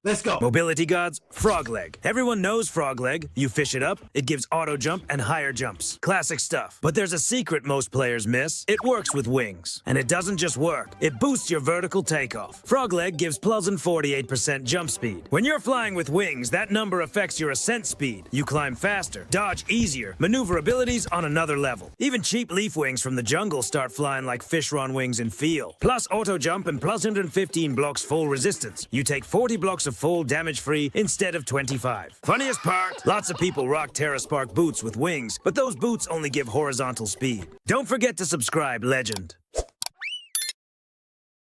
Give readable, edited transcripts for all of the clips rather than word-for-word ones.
Let's go. Mobility gods, frog leg. Everyone knows frog leg. You fish it up, it gives auto jump and higher jumps. Classic stuff. But there's a secret most players miss. It works with wings. And it doesn't just work. It boosts your vertical takeoff. Frog leg gives pleasant 48% jump speed. When you're flying with wings, that number affects your ascent speed. You climb faster, dodge easier, maneuverability's on another level. Even cheap leaf wings from the jungle start flying like fishron wings in feel. Plus auto jump and plus 115 blocks full resistance. You take 40 blocks of full damage-free instead of 25. Funniest part, lots of people rock TerraSpark boots with wings, but those boots only give horizontal speed. Don't forget to subscribe, legend.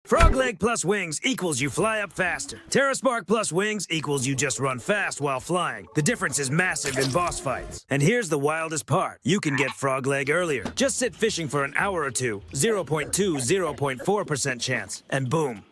Frog leg plus wings equals you fly up faster. TerraSpark plus wings equals you just run fast while flying. The difference is massive in boss fights. And here's the wildest part. You can get frog leg earlier. Just sit fishing for an hour or two, 0.2, 0.4% chance, and boom.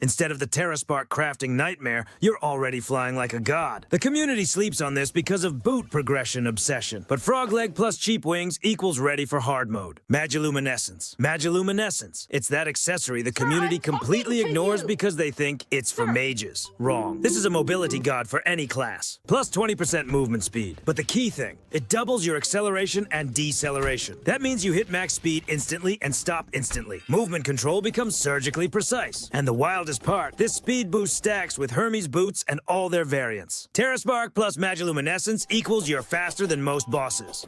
Instead of the TerraSpark crafting nightmare, you're already flying like a god. The community sleeps on this because of boot progression obsession. But frog leg plus cheap wings equals ready for hard mode. Magiluminescence. Magiluminescence. It's that accessory the community completely ignores because they think it's for mages. Wrong. This is a mobility god for any class. Plus 20% movement speed. But the key thing, it doubles your acceleration and deceleration. That means you hit max speed instantly and stop instantly. Movement control becomes surgically precise. And the wildest part, this speed boost stacks with Hermes boots and all their variants. TerraSpark plus Magiluminescence equals you're faster than most bosses.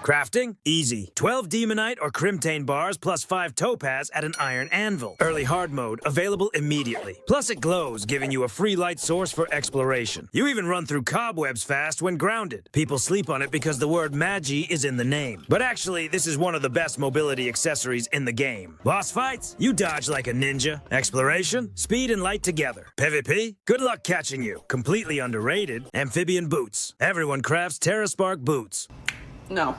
Crafting? Easy. 12 Demonite or Crimtane bars plus 5 Topaz at an Iron Anvil. Early hard mode, available immediately. Plus it glows, giving you a free light source for exploration. You even run through cobwebs fast when grounded. People sleep on it because the word magi is in the name. But actually, this is one of the best mobility accessories in the game. Boss fights? You dodge like a ninja. Exploration? Speed and light together. PvP? Good luck catching you. Completely underrated. Amphibian Boots. Everyone crafts TerraSpark boots. No.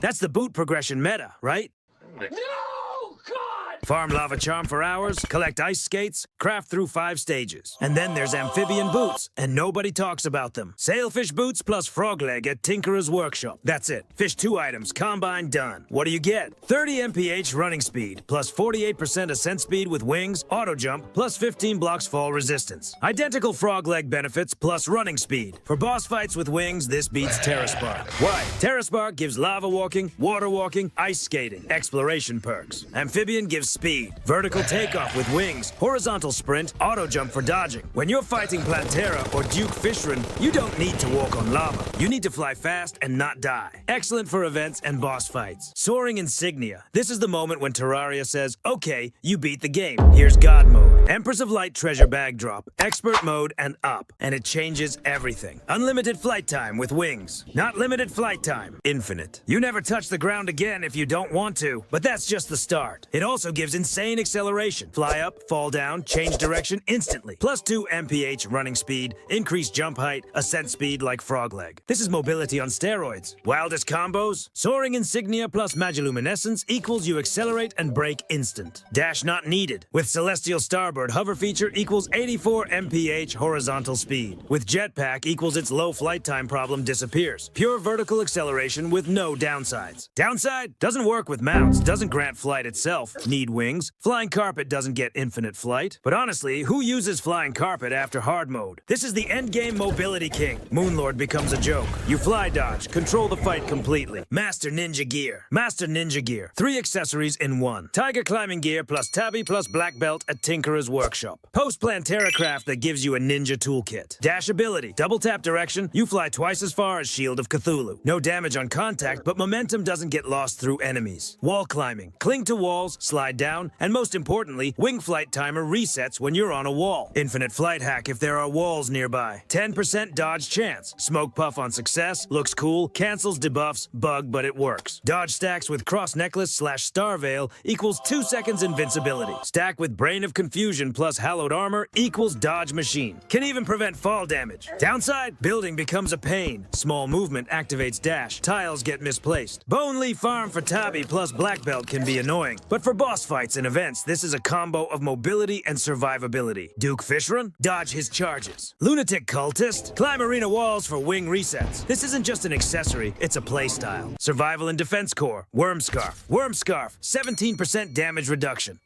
That's the boot progression meta, right? No, God! Farm Lava Charm for hours, collect ice skates, craft through 5 stages. And then there's Amphibian Boots, and nobody talks about them. Sailfish Boots plus Frog Leg at Tinkerer's Workshop. That's it. Fish 2 items, combine done. What do you get? 30 mph running speed, plus 48% ascent speed with wings, auto jump, plus 15 blocks fall resistance. Identical Frog Leg benefits, plus running speed. For boss fights with wings, this beats TerraSpark. Why? TerraSpark gives lava walking, water walking, ice skating, exploration perks. Amphibian gives speed, vertical takeoff with wings, horizontal sprint, auto jump for dodging. When you're fighting Plantera or Duke Fishron, you don't need to walk on lava. You need to fly fast and not die. Excellent for events and boss fights. Soaring Insignia. This is the moment when Terraria says, okay, you beat the game. Here's God mode. Empress of Light treasure bag drop, expert mode and up. And it changes everything. Unlimited flight time with wings. Not limited flight time. Infinite. You never touch the ground again if you don't want to, but that's just the start. It also gives insane acceleration. Fly up, fall down, change direction instantly. Plus 2 mph running speed, increased jump height, ascent speed like Frog Leg. This is mobility on steroids. Wildest combos? Soaring Insignia plus Magiluminescence equals you accelerate and brake instant. Dash not needed. With Celestial Starboard, hover feature equals 84 mph horizontal speed. With Jetpack equals its low flight time problem disappears. Pure vertical acceleration with no downsides. Downside? Doesn't work with mounts, doesn't grant flight itself. Need wings. Flying Carpet doesn't get infinite flight. But honestly, who uses Flying Carpet after hard mode? This is the endgame mobility king. Moonlord becomes a joke. You fly dodge, control the fight completely. Master Ninja Gear. Master Ninja Gear. 3 accessories in 1. Tiger climbing gear plus tabby plus black belt at Tinkerer's Workshop. Post Plantera craft that gives you a ninja toolkit. Dash ability. Double tap direction. You fly twice as far as Shield of Cthulhu. No damage on contact, but momentum doesn't get lost through enemies. Wall climbing. Cling to walls, slide down, and most importantly, wing flight timer resets when you're on a wall. Infinite flight hack if there are walls nearby. 10% dodge chance. Smoke puff on success. Looks cool. Cancels debuffs. Bug, but it works. Dodge stacks with cross necklace / star veil equals 2 seconds invincibility. Stack with brain of confusion plus hallowed armor equals dodge machine. Can even prevent fall damage. Downside? Building becomes a pain. Small movement activates dash. Tiles get misplaced. Bone Leaf Farm for Tabby plus black belt can be annoying. But for boss fights and events, this is a combo of mobility and survivability. Duke Fishron? Dodge his charges. Lunatic Cultist? Climb arena walls for wing resets. This isn't just an accessory, it's a playstyle. Survival and Defense Core. Worm Scarf. Worm Scarf. 17% damage reduction.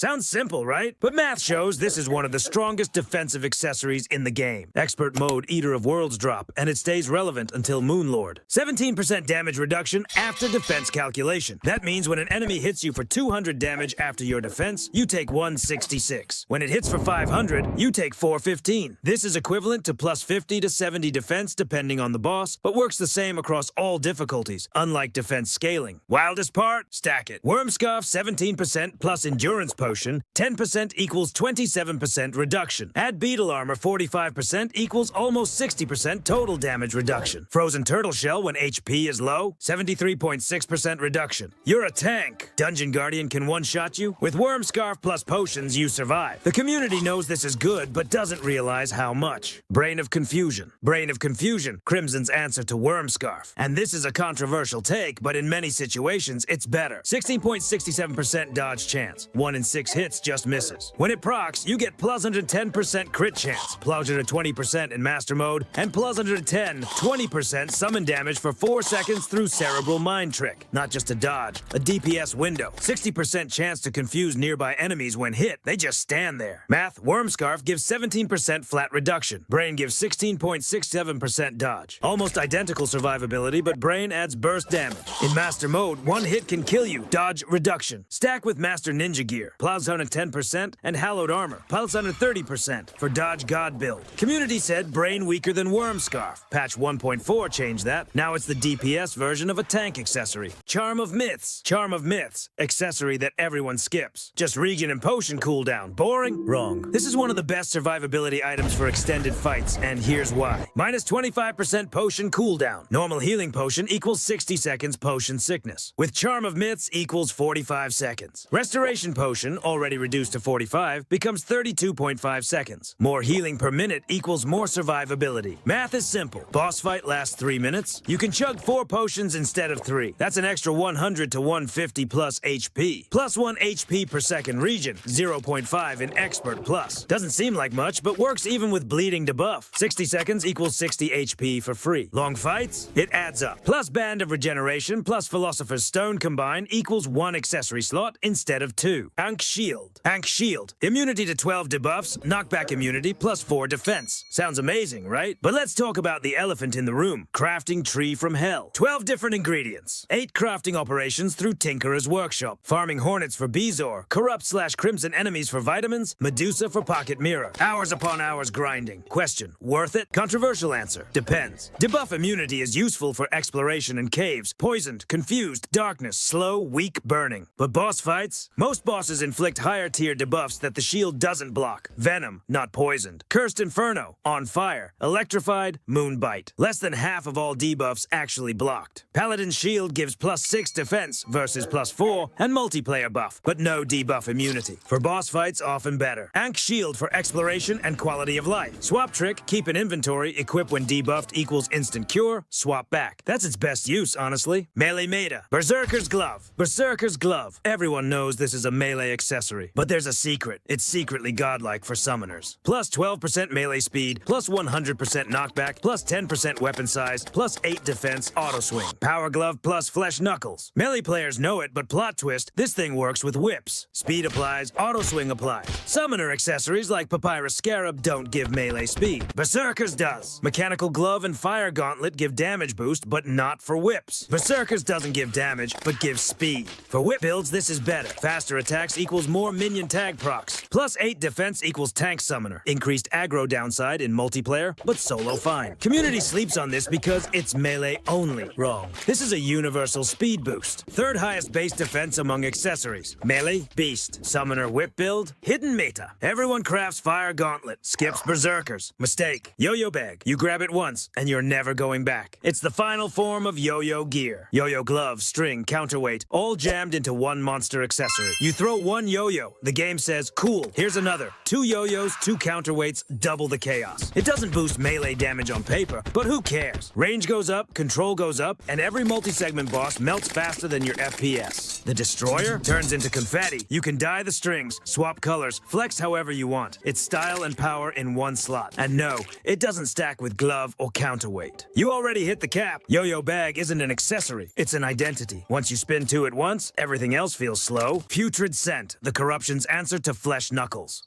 Sounds simple, right? But math shows this is one of the strongest defensive accessories in the game. Expert mode Eater of Worlds drop, and it stays relevant until Moonlord. 17% damage reduction after defense calculation. That means when an enemy hits you for 200 damage after your defense, you take 166. When it hits for 500, you take 415. This is equivalent to plus 50 to 70 defense depending on the boss, but works the same across all difficulties, unlike defense scaling. Wildest part? Stack it. Wormscarf 17% plus endurance potion, 10% equals 27% reduction. Add beetle armor 45% equals almost 60% total damage reduction. Frozen turtle shell when HP is low, 73.6% reduction. You're a tank. Dungeon Guardian can one-shot you. With Wormscarf plus potions, you survive. The community knows this is good, but doesn't realize how much. Brain of Confusion. Brain of Confusion, Crimson's answer to Wormscarf. And this is a controversial take, but in many situations, it's better. 16.67% dodge chance. 1 in 6 hits just misses. When it procs, you get plus 110% crit chance, plus 120% in Master Mode, and plus 110, 20% summon damage for 4 seconds through Cerebral Mind Trick. Not just a dodge, a DPS window. 60% chance to confuse nearby enemies when hit. They just stand there. Math, Wormscarf gives 17% flat reduction. Brain gives 16.67% dodge. Almost identical survivability, but Brain adds burst damage. In Master Mode, 1 hit can kill you. Dodge reduction. Stack with Master Ninja Gear. Plus 110% and Hallowed Armor. Plus 130% for Dodge God build. Community said Brain weaker than Wormscarf. Patch 1.4 changed that. Now it's the DPS version of a tank accessory. Charm of Myths. Charm of Myths. Accessory that everyone skips. Just regen and potion cooldown. Boring? Wrong. This is one of the best survivability items for extended fights, and here's why. Minus 25% potion cooldown. Normal healing potion equals 60 seconds potion sickness. With Charm of Myths equals 45 seconds. Restoration potion, already reduced to 45, becomes 32.5 seconds. More healing per minute equals more survivability. Math is simple. Boss fight lasts 3 minutes. You can chug 4 potions instead of 3. That's an extra 100 to 150 plus HP. Plus 1 HP per second regen, 0.5 in Expert Plus. Doesn't seem like much, but works even with bleeding debuff. 60 seconds equals 60 HP for free. Long fights? It adds up. Plus Band of Regeneration plus Philosopher's Stone combined equals 1 accessory slot instead of 2. Ankh Shield. Ankh Shield. Immunity to 12 debuffs, knockback immunity plus 4 defense. Sounds amazing, right? But let's talk about the elephant in the room. Crafting Tree from Hell. 12 different ingredients. 8 crafting operations through Tinkerer's Workshop. Farming Hornets for Bezoar. Corrupt/Crimson enemies for vitamins. Medusa for Pocket Mirror. Hours upon hours grinding. Question, worth it? Controversial answer. Depends. Debuff immunity is useful for exploration in caves. Poisoned, confused, darkness, slow, weak burning. But boss fights? Most bosses inflict higher tier debuffs that the shield doesn't block. Venom, not poisoned. Cursed Inferno, on fire. Electrified, Moonbite. Less than half of all debuffs actually blocked. Paladin's Shield gives plus 6 defense versus plus 4 and multiplayer buff, but no debuff immunity. For boss fights, often better. Ankh Shield for exploration and quality of life. Swap Trick, keep an inventory, equip when debuffed equals instant cure, swap back. That's its best use, honestly. Melee Meta. Berserker's Glove. Berserker's Glove. Everyone knows this is a melee accessory, but there's a secret. It's secretly godlike for summoners. Plus 12% melee speed, plus 100% knockback, plus 10% weapon size, plus 8 defense auto swing. Power Glove plus Flesh Knuckles. Melee players know it, but plot twist, this thing works with whips. Speed applies, auto swing applies. Summoner accessories like Papyrus Scarab don't give melee speed. Berserker's does. Mechanical Glove and Fire Gauntlet give damage boost, but not for whips. Berserker's doesn't give damage, but gives speed. For whip builds, this is better. Faster attacks equals more minion tag procs. Plus 8 defense equals tank summoner. Increased aggro downside in multiplayer, but solo fine. Community sleeps on this because it's melee only. Wrong. This is a universal speed boost. Third highest base defense among accessories. Melee, beast. Summoner whip build, hidden meta. Everyone crafts Fire Gauntlet, skips Berserkers. Mistake. Yo-Yo Bag. You grab it once, and you're never going back. It's the final form of Yo-Yo gear. Yo-Yo glove, string, counterweight, all jammed into one monster accessory. You throw one yo-yo, the game says, cool, here's another. 2 yo-yos, 2 counterweights, double the chaos. It doesn't boost melee damage on paper, but who cares? Range goes up, control goes up, and every multi-segment boss melts faster than your FPS. The Destroyer turns into confetti. You can dye the strings, swap colors, flex however you want. It's style and power in one slot. And no, it doesn't stack with glove or counterweight. You already hit the cap. Yo-Yo Bag isn't an accessory, it's an identity. Once you spin 2 at once, everything else feels slow. Putrid Scent. Scent, the corruption's answer to Flesh Knuckles.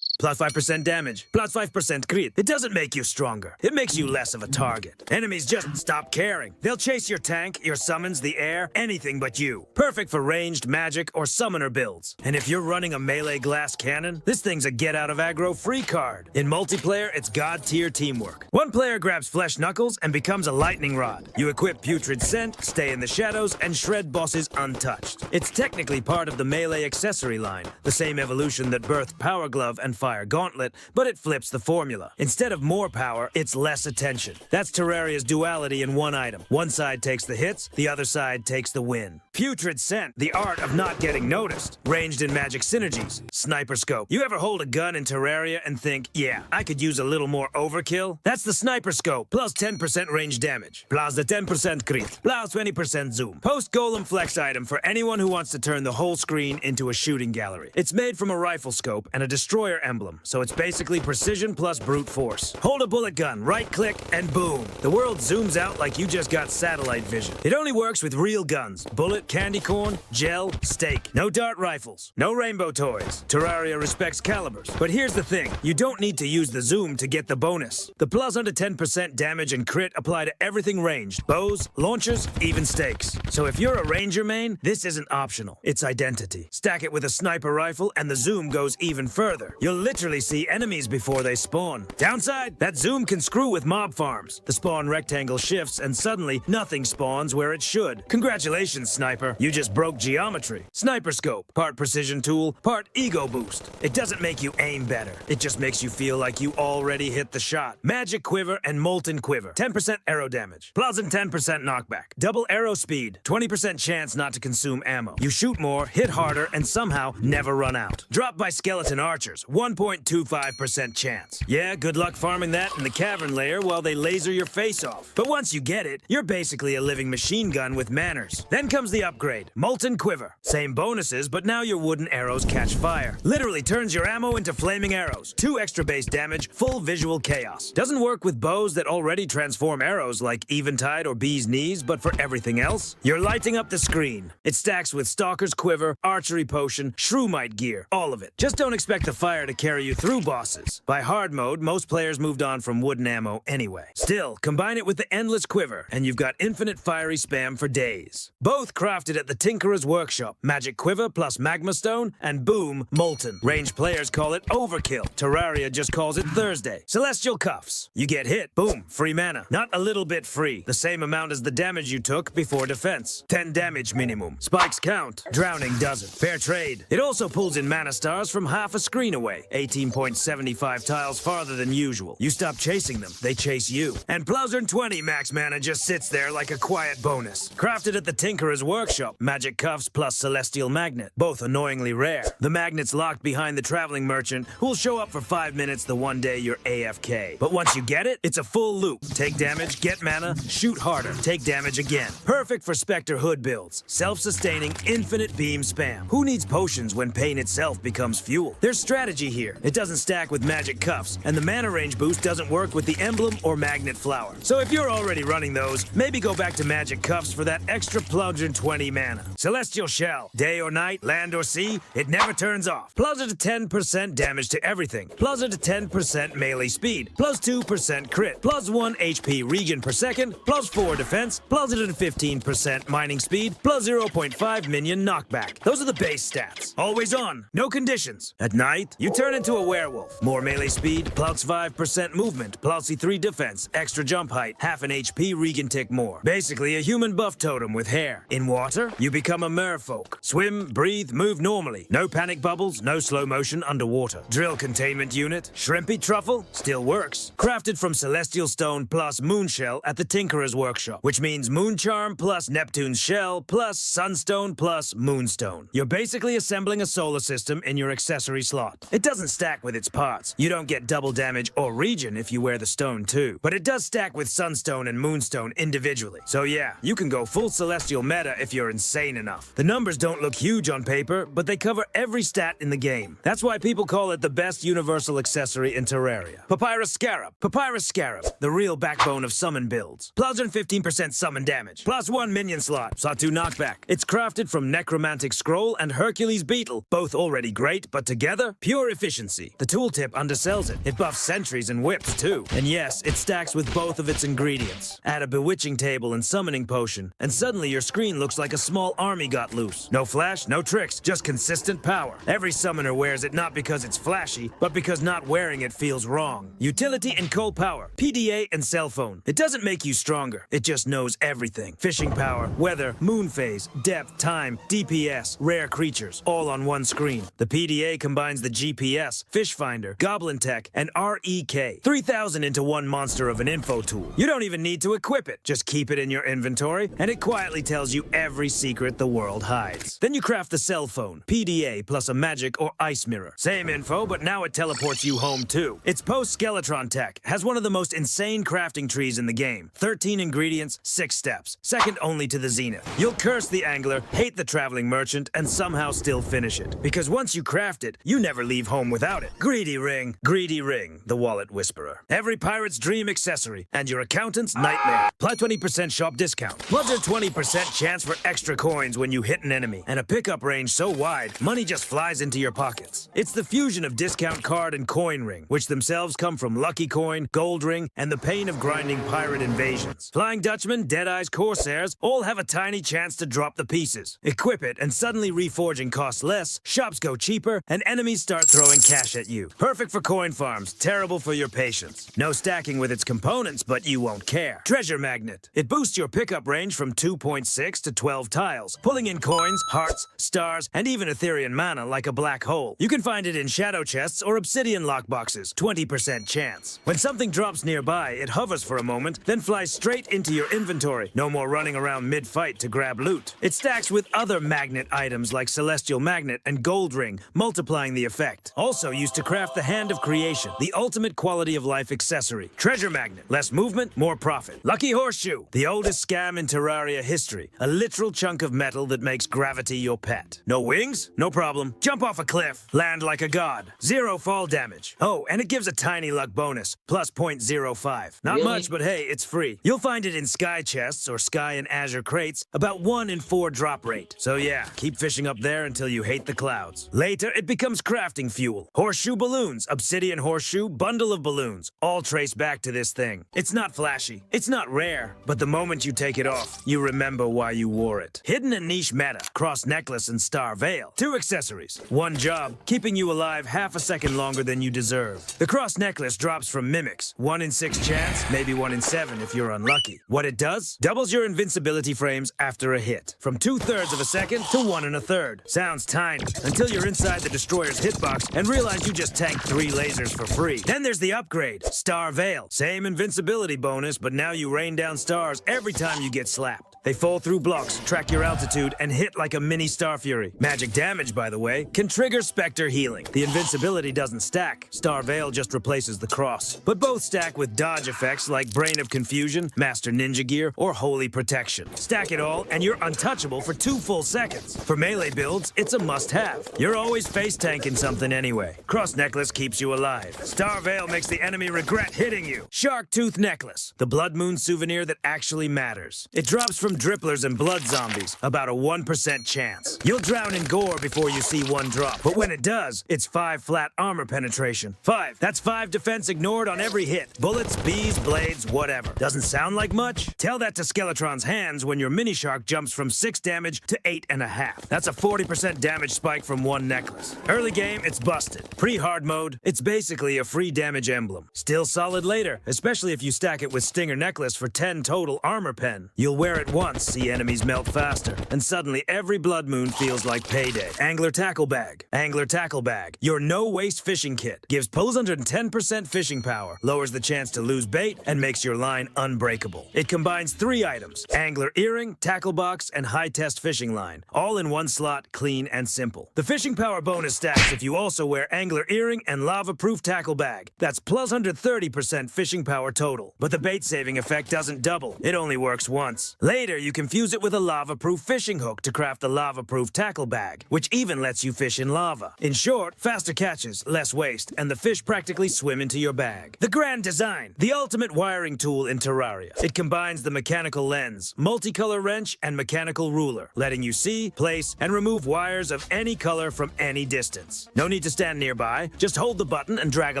Plus 5% damage, plus 5% crit. It doesn't make you stronger. It makes you less of a target. Enemies just stop caring. They'll chase your tank, your summons, the air, anything but you. Perfect for ranged, magic, or summoner builds. And if you're running a melee glass cannon, this thing's a get-out-of-aggro free card. In multiplayer, it's god-tier teamwork. One player grabs Flesh Knuckles and becomes a lightning rod. You equip Putrid Scent, stay in the shadows, and shred bosses untouched. It's technically part of the melee accessory line, the same evolution that birthed Power Glove and Fire Gauntlet, but it flips the formula. Instead of more power, it's less attention. That's Terraria's duality in one item. One side takes the hits, the other side takes the win. Putrid Scent, the art of not getting noticed. Ranged in Magic Synergies. Sniper Scope. You ever hold a gun in Terraria and think, yeah, I could use a little more overkill? That's the Sniper Scope, plus 10% range damage, plus the 10% crit, plus 20% zoom. Post Golem Flex item for anyone who wants to turn the whole screen into a shooting gallery. It's made from a rifle scope and a destroyer emblem, so it's basically precision plus brute force. Hold a bullet gun, right-click, and boom. The world zooms out like you just got satellite vision. It only works with real guns. Bullet, candy corn, gel, stake. No dart rifles. No rainbow toys. Terraria respects calibers. But here's the thing. You don't need to use the zoom to get the bonus. The plus under 10% damage and crit apply to everything ranged. Bows, launchers, even stakes. So if you're a ranger main, this isn't optional. It's identity. Stack it with a sniper rifle and the zoom goes even further. You'll literally see enemies before they spawn. Downside, that zoom can screw with mob farms. The spawn rectangle shifts and suddenly nothing spawns where it should. Congratulations, sniper. You just broke geometry. Sniper Scope, part precision tool, part ego boost. It doesn't make you aim better. It just makes you feel like you already hit the shot. Magic Quiver and Molten Quiver. 10% arrow damage. Plus and 10% knockback. Double arrow speed. 20% chance not to consume ammo. You shoot more, hit harder, and somehow never run out. Dropped by skeleton archers. 1.25% chance. Yeah, good luck farming that in the cavern layer while they laser your face off. But once you get it, you're basically a living machine gun with manners. Then comes the upgrade. Molten Quiver. Same bonuses, but now your wooden arrows catch fire. Literally turns your ammo into flaming arrows. 2 extra base damage, full visual chaos. Doesn't work with bows that already transform arrows like Eventide or Bee's Knees, but for everything else, you're lighting up the screen. It stacks with Stalker's Quiver, Archery Potion, Shroomite gear, all of it. Just don't expect the fire to carry you through bosses. By hard mode, most players moved on from wooden ammo anyway. Still, combine it with the Endless Quiver, and you've got infinite fiery spam for days. Both crafted at the Tinkerer's Workshop. Magic Quiver plus Magma Stone, and boom, Molten. Ranged players call it Overkill. Terraria just calls it Thursday. Celestial Cuffs. You get hit, boom, free mana. Not a little bit free. The same amount as the damage you took before defense. 10 damage minimum. Spikes count. Drowning doesn't. Fair trade. It also pulls in mana stars from half a screen away. 18.75 tiles farther than usual. You stop chasing them, they chase you. And Plowsern 20 max mana just sits there like a quiet bonus. Crafted at the Tinkerer's Workshop. Magic Cuffs plus Celestial Magnet. Both annoyingly rare. The magnet's locked behind the traveling merchant who'll show up for 5 minutes the one day you're AFK. But once you get it, it's a full loop. Take damage, get mana, shoot harder, take damage again. Perfect for Spectre Hood builds. Self-sustaining, infinite beam spam. Who needs potions when pain itself becomes fuel? There's strategy here. It doesn't stack with Magic Cuffs, and the mana range boost doesn't work with the Emblem or Magnet Flower. So if you're already running those, maybe go back to Magic Cuffs for that extra Plunging 20 mana. Celestial Shell. Day or night, land or sea, it never turns off. Plus it to 10% damage to everything. Plus it to 10% melee speed. Plus 2% crit. Plus 1 HP regen per second. Plus 4 defense. Plus it to 15% mining speed. Plus 0.5 minion knockback. Those are the base stats. Always on. No conditions. At night, you turn into a werewolf. More melee speed. Plus 5% movement. Plus 3 defense. Extra jump height. Half an HP regen tick more. Basically a human buff totem with hair. In water, you become a merfolk. Swim, breathe, move normally. No panic bubbles, no slow motion underwater. Drill containment unit. Shrimpy truffle still works. Crafted from Celestial Stone plus Moonshell at the Tinkerer's Workshop, which means Moon Charm plus Neptune's Shell plus Sunstone plus Moonstone. You're basically assembling a solar system in your accessory slot. It doesn't doesn't stack with its parts. You don't get double damage or regen if you wear the stone too. But it does stack with Sunstone and Moonstone individually. So yeah, you can go full Celestial meta if you're insane enough. The numbers don't look huge on paper, but they cover every stat in the game. That's why people call it the best universal accessory in Terraria. Papyrus Scarab. Papyrus Scarab, the real backbone of summon builds. Plus 15% summon damage. Plus 1 minion slot. Saw 2 knockback. It's crafted from Necromantic Scroll and Hercules Beetle. Both already great, but together, pure efficiency. The tooltip undersells it. It buffs sentries and whips too. And yes, it stacks with both of its ingredients. Add a bewitching table and summoning potion, and suddenly your screen looks like a small army got loose. No flash, no tricks, just consistent power. Every summoner wears it not because it's flashy, but because not wearing it feels wrong. Utility and cold power, PDA and cell phone. It doesn't make you stronger, it just knows everything. Fishing power, weather, moon phase, depth, time, DPS, rare creatures, all on one screen. The PDA combines the GPS, Fish Finder, Goblin Tech, and REK. 3,000 into one monster of an info tool. You don't even need to equip it, just keep it in your inventory, and it quietly tells you every secret the world hides. Then you craft the cell phone, PDA plus a magic or ice mirror. Same info, but now it teleports you home too. Its post-Skeletron tech has one of the most insane crafting trees in the game. 13 ingredients, 6 steps, second only to the Zenith. You'll curse the angler, hate the traveling merchant, and somehow still finish it. Because once you craft it, you never leave home without it. Greedy ring, the wallet whisperer. Every pirate's dream accessory, and your accountant's nightmare. Plus 20% shop discount. Plus a 20% chance for extra coins when you hit an enemy. And a pickup range so wide, money just flies into your pockets. It's the fusion of discount card and coin ring, which themselves come from Lucky Coin, Gold Ring, and the pain of grinding pirate invasions. Flying Dutchmen, Deadeyes, Corsairs all have a tiny chance to drop the pieces. Equip it, and suddenly reforging costs less, shops go cheaper, and enemies start throwing cash at you. Perfect for coin farms, terrible for your patience. No stacking with its components, but you won't care. Treasure Magnet. It boosts your pickup range from 2.6 to 12 tiles, pulling in coins, hearts, stars, and even Ethereal mana like a black hole. You can find it in shadow chests or obsidian lockboxes, 20% chance. When something drops nearby, it hovers for a moment, then flies straight into your inventory. No more running around mid-fight to grab loot. It stacks with other magnet items like Celestial Magnet and Gold Ring, multiplying the effect. Also used to craft the Hand of Creation, the ultimate quality of life accessory. Treasure Magnet. Less movement, more profit. Lucky Horseshoe. The oldest scam in Terraria history. A literal chunk of metal that makes gravity your pet. No wings? No problem. Jump off a cliff. Land like a god. 0 fall damage. Oh, and it gives a tiny luck bonus. Plus 0.05. Not much, but hey, it's free. You'll find it in sky chests or sky and azure crates, about 1 in 4 drop rate. So yeah, keep fishing up there until you hate the clouds. Later, it becomes crafting fuel. Horseshoe balloons, obsidian horseshoe, bundle of balloons, all trace back to this thing. It's not flashy, it's not rare, but the moment you take it off, you remember why you wore it. Hidden and niche meta, cross necklace and star veil. 2 accessories, 1 job, keeping you alive half a second longer than you deserve. The cross necklace drops from mimics, 1 in 6 chance, maybe 1 in 7 if you're unlucky. What it does? Doubles your invincibility frames after a hit, from 2/3 of a second to 1 1/3. Sounds tiny, until you're inside the destroyer's hitbox and realize you just tanked 3 lasers for free. Then there's the upgrade, Star Veil. Same invincibility bonus, but now you rain down stars every time you get slapped. They fall through blocks, track your altitude, and hit like a mini Star Fury. Magic damage, by the way, can trigger Spectre healing. The invincibility doesn't stack. Star Veil just replaces the cross. But both stack with dodge effects like Brain of Confusion, Master Ninja Gear, or Holy Protection. Stack it all, and you're untouchable for 2 full seconds. For melee builds, it's a must-have. You're always face tanking something anyway. Cross Necklace keeps you alive. Star Veil makes the enemy regret hitting you. Shark Tooth Necklace, the Blood Moon souvenir that actually matters. It drops from dripplers and blood zombies, about a 1% chance. You'll drown in gore before you see 1 drop, but when it does, it's 5 flat armor penetration. 5, that's 5 defense ignored on every hit. Bullets, bees, blades, whatever. Doesn't sound like much? Tell that to Skeletron's hands when your mini shark jumps from 6 damage to 8.5. That's a 40% damage spike from 1 necklace. Early game, it's busted. Pre-hard mode, it's basically a free damage emblem. Still solid later, especially if you stack it with Stinger Necklace for 10 total armor pen. You'll wear it once, once, see enemies melt faster, and suddenly every blood moon feels like payday. Angler Tackle Bag. Angler Tackle Bag, your no-waste fishing kit. Gives pulls 110% fishing power, lowers the chance to lose bait, and makes your line unbreakable. It combines 3 items: angler earring, tackle box, and high-test fishing line, all in one slot, clean and simple. The fishing power bonus stacks if you also wear angler earring and lava-proof tackle bag. That's plus 130% fishing power total. But the bait-saving effect doesn't double. It only works once. Later, you can fuse it with a lava-proof fishing hook to craft the lava-proof tackle bag, which even lets you fish in lava. In short, faster catches, less waste, and the fish practically swim into your bag. The Grand Design, the ultimate wiring tool in Terraria. It combines the mechanical lens, multicolor wrench, and mechanical ruler, letting you see, place, and remove wires of any color from any distance. No need to stand nearby, just hold the button and drag a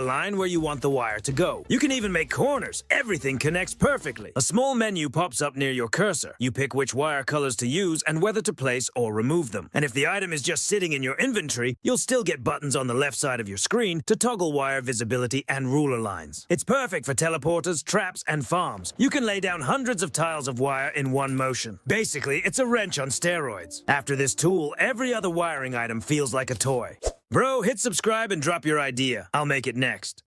line where you want the wire to go. You can even make corners. Everything connects perfectly. A small menu pops up near your cursor. You pick which wire colors to use and whether to place or remove them. And if the item is just sitting in your inventory, you'll still get buttons on the left side of your screen to toggle wire visibility and ruler lines. It's perfect for teleporters, traps, and farms. You can lay down hundreds of tiles of wire in one motion. Basically, it's a wrench on steroids. After this tool, every other wiring item feels like a toy. Bro, hit subscribe and drop your idea. I'll make it next.